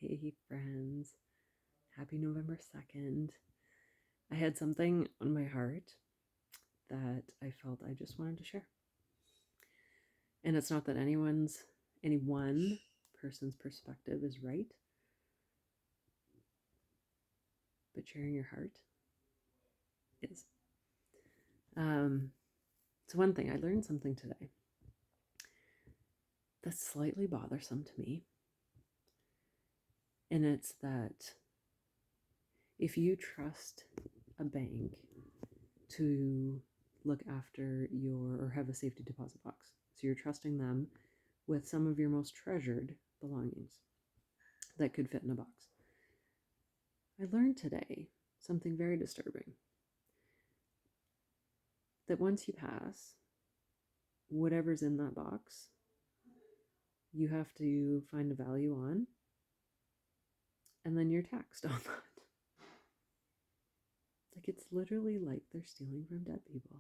Hey, friends. Happy November 2nd. I had something on my heart that I felt I just wanted to share. And it's not that any one person's perspective is right, but sharing your heart is. So one thing, I learned something today that's slightly bothersome to me. And it's that if you trust a bank to look after or have a safety deposit box, so you're trusting them with some of your most treasured belongings that could fit in a box. I learned today something very disturbing. That once you pass, whatever's in that box, you have to find a value on, and then you're taxed on that. Like, it's literally like they're stealing from dead people.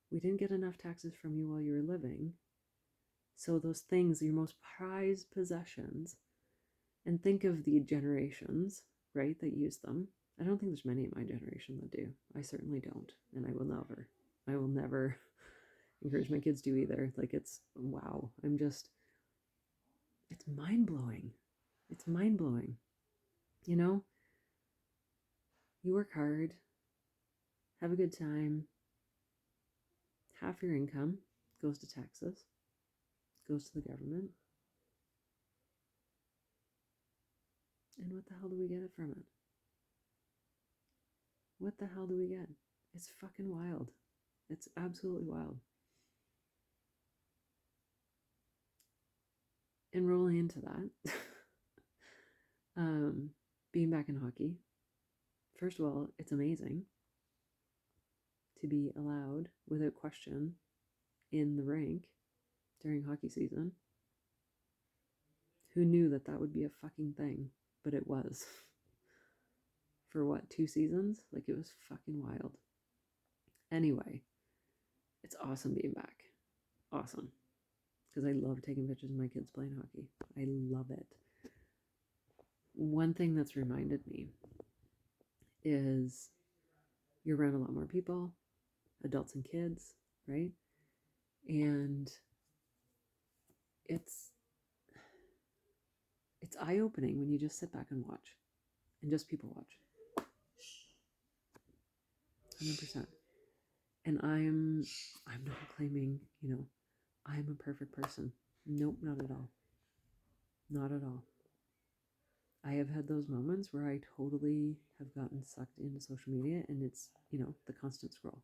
We didn't get enough taxes from you while you were living. So those things, your most prized possessions, and think of the generations, right, that use them. I don't think there's many in my generation that do. I certainly don't, and I will never encourage my kids to either. Like, it's, wow. It's mind-blowing. It's mind-blowing. You know, you work hard, have a good time, half your income goes to taxes, goes to the government. And what the hell do we get it from it? What the hell do we get? It's fucking wild. It's absolutely wild. And rolling into that, being back in hockey, first of all, it's amazing to be allowed without question in the rink during hockey season. Who knew that would be a fucking thing? But it was. For what, 2 seasons? Like, it was fucking wild. Anyway, it's awesome being back. Awesome. Because I love taking pictures of my kids playing hockey. I love it. One thing that's reminded me is you're around a lot more people, adults and kids, right? And it's eye-opening when you just sit back and watch, and just people watch. 100%. And I'm not claiming, I'm a perfect person. Nope, not at all. Not at all. I have had those moments where I totally have gotten sucked into social media, and it's, the constant scroll.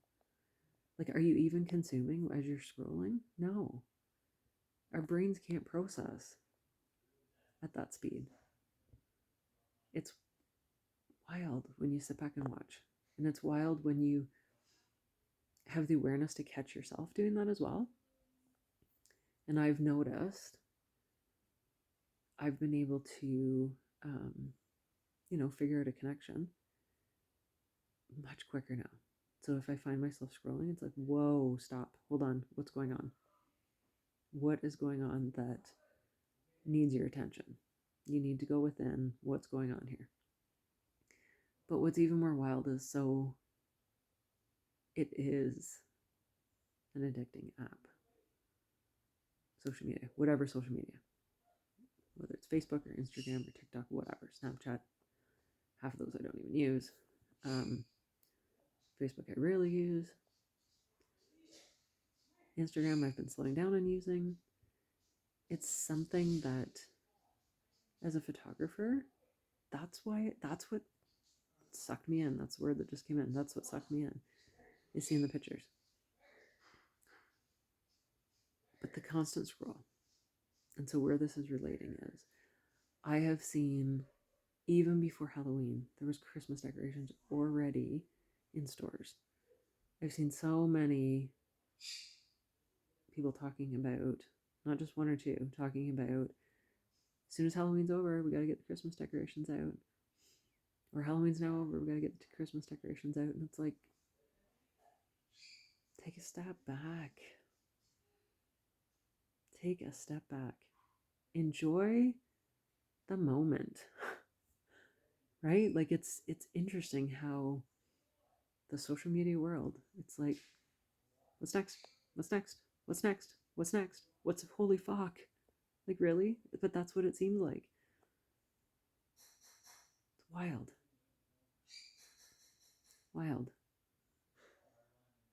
Like, are you even consuming as you're scrolling? No. Our brains can't process at that speed. It's wild when you sit back and watch. And it's wild when you have the awareness to catch yourself doing that as well. And I've noticed I've been able to, figure out a connection much quicker now. So if I find myself scrolling, it's like, whoa, stop, hold on, what's going on? What is going on that needs your attention? You need to go within what's going on here. But what's even more wild is, so it is an addicting app. Social media, whatever social media, whether it's Facebook or Instagram or TikTok, whatever, Snapchat, half of those I don't even use. Facebook I rarely use. Instagram I've been slowing down on using. It's something that, as a photographer, that's what sucked me in. That's the word that just came in. That's what sucked me in, is seeing the pictures. But the constant scroll. And so where this is relating is, I have seen, even before Halloween, there was Christmas decorations already in stores. I've seen so many people talking about, not just one or two, talking about, as soon as Halloween's over, we got to get the Christmas decorations out. Or Halloween's now over, we got to get the Christmas decorations out. And it's like, take a step back. Take a step back. Enjoy the moment, right? Like it's interesting how the social media world, it's like, what's next? What's next? What's next? What's next? What's holy fuck? Like really? But that's what it seems like. It's wild. Wild.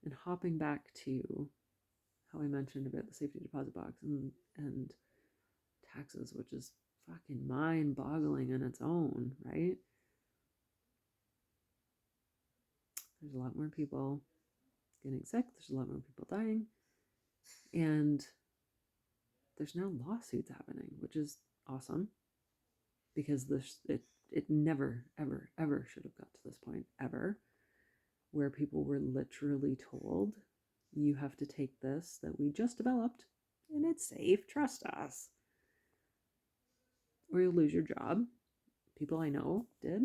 And hopping back to how I mentioned about the safety deposit box and taxes, which is fucking mind boggling in its own, right? There's a lot more people getting sick, there's a lot more people dying, and there's now lawsuits happening, which is awesome because it never, ever, ever should have got to this point, ever, where people were literally told, you have to take this that we just developed and it's safe, trust us, or you'll lose your job. People I know did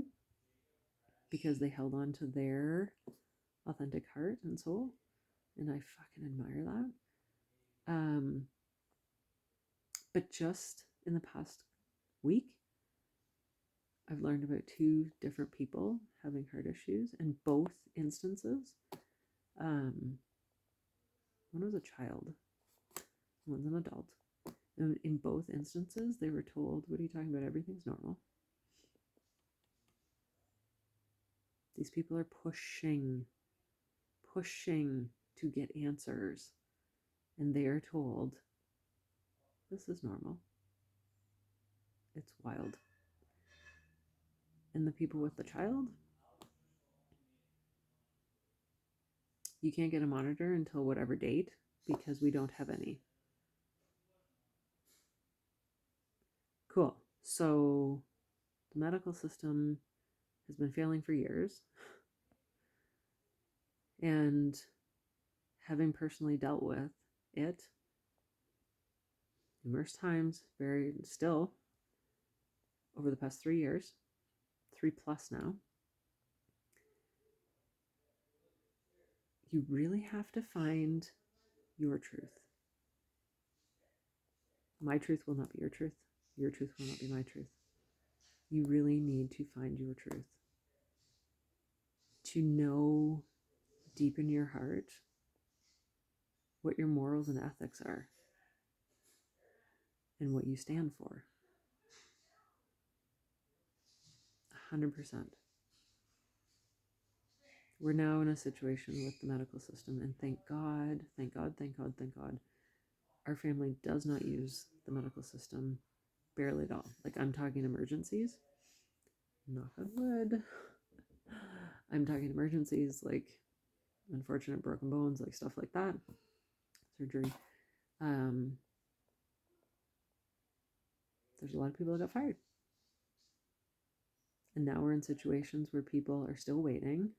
because they held on to their authentic heart and soul, and I fucking admire that. But just in the past week, I've learned about 2 different people having heart issues, and both instances, one was a child, one's an adult. And in both instances, they were told, what are you talking about? Everything's normal. These people are pushing to get answers, and they are told, this is normal. It's wild. And the people with the child, you can't get a monitor until whatever date because we don't have any. Cool. So the medical system has been failing for years. And having personally dealt with it numerous times, very still over the past 3 years, 3 plus now, you really have to find your truth. My truth will not be your truth. Your truth will not be my truth. You really need to find your truth. To know deep in your heart what your morals and ethics are and what you stand for. 100%. We're now in a situation with the medical system, and thank God, thank God, thank God, thank God, our family does not use the medical system barely at all. Like, I'm talking emergencies, knock on wood. I'm talking emergencies like unfortunate broken bones, like stuff like that, surgery. There's a lot of people that got fired. And now we're in situations where people are still waiting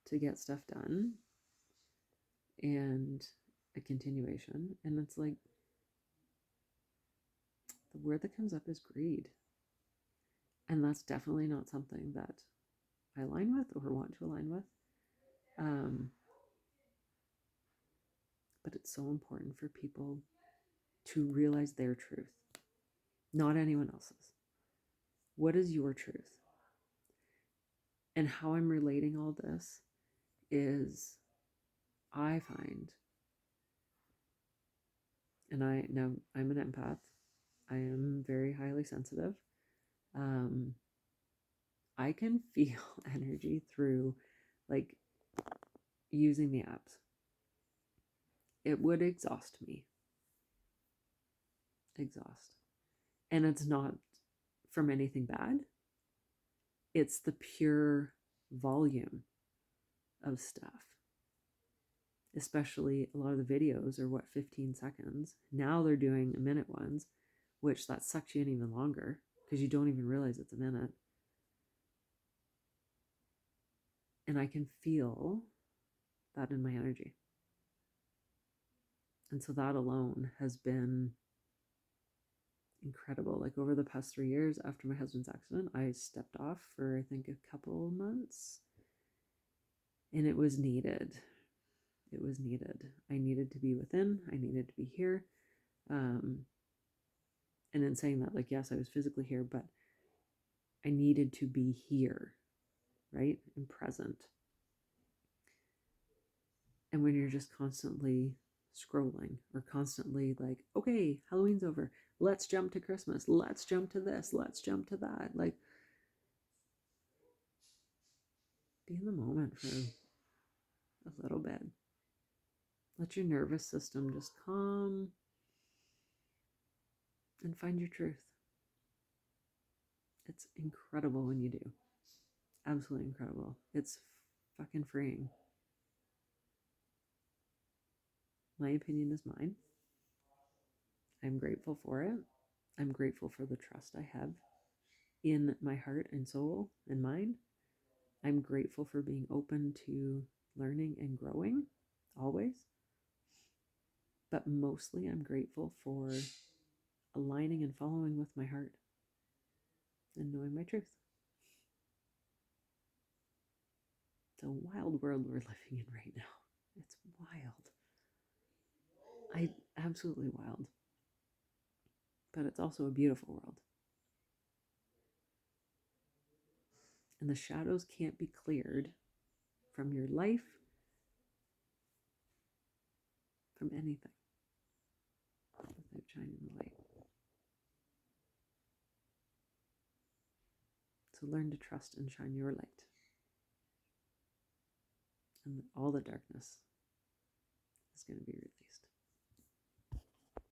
to get stuff done, and a continuation. And it's like, the word that comes up is greed. And that's definitely not something that I align with or want to align with. But it's so important for people to realize their truth, not anyone else's. What is your truth? And how I'm relating all this is, I find, and I'm an empath. I am very highly sensitive. I can feel energy through, like, using the apps. It would exhaust me. And it's not from anything bad. It's the pure volume of stuff. Especially a lot of the videos are 15 seconds. Now they're doing a minute ones, which that sucks you in even longer because you don't even realize it's a minute. And I can feel that in my energy. And so that alone has been incredible. Like, over the past 3 years after my husband's accident, I stepped off for, I think, a couple months. And it was needed. It was needed. I needed to be within. I needed to be here. And in saying that, like, yes, I was physically here, but I needed to be here, right? And present. And when you're just constantly scrolling or constantly like, okay, Halloween's over. Let's jump to Christmas. Let's jump to this. Let's jump to that. Like, be in the moment for a little bit. Let your nervous system just calm and find your truth. It's incredible when you do. Absolutely incredible. It's fucking freeing. My opinion is mine. I'm grateful for it. I'm grateful for the trust I have in my heart and soul and mind. I'm grateful for being open to learning and growing, always. But mostly, I'm grateful for aligning and following with my heart and knowing my truth. It's a wild world we're living in right now. It's wild. Absolutely wild. But it's also a beautiful world. And the shadows can't be cleared from your life, from anything, without shining the light. So learn to trust and shine your light. And all the darkness is going to be released.